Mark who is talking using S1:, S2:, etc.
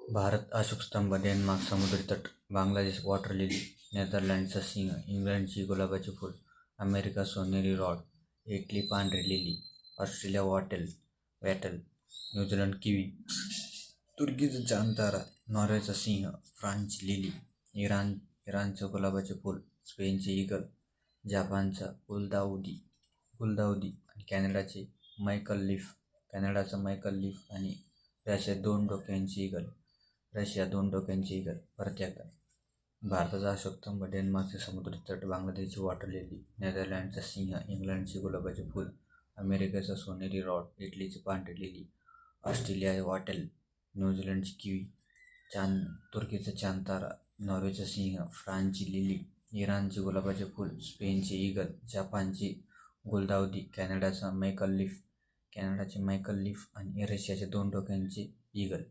S1: भारत अशोक स्तंभ, डेन्मार्क समुद्री तट, बांगलादेश वॉटर लिली, नेदरलँडचा सिंह, इंग्लंडची गुलाबाचे फूल, अमेरिका सोनेरी रॉड, इटली पांढरी लिली, ऑस्ट्रेलिया वॅटल, न्यूझीलंड किवी, तुर्कीचा चांतारा, नॉर्वेचा सिंह, फ्रान्सची लिली, इराणचं गुलाबाचे फूल, स्पेनचे ईगल, जपानचा गुलदाउदी आणि कॅनडाचा मायकल लीफ आणि रशिया दोन डोक्यांची ईगल. परत एकदा. भारताचा अशोक स्तंभ, डेन्मार्कचे समुद्री तट, बांगलादेशची वॉटर लिली, नेदरलँडचा सिंह, इंग्लंडचे गुलाबाचे फूल, अमेरिकेचा सोनेरी रॉड, इटलीची पांढरी लिली, ऑस्ट्रेलिया वॅटल, न्यूझीलंडची किवी, तुर्कीचा चांतारा, नॉर्वेचा सिंह, फ्रान्सची लिली, इराणचे गुलाबाचे फूल, स्पेनचे ईगल, जपानची गुलदाउदी, कॅनडाचे मायकल लीफ आणि रशियाचे दोन डोक्यांचे ईगल.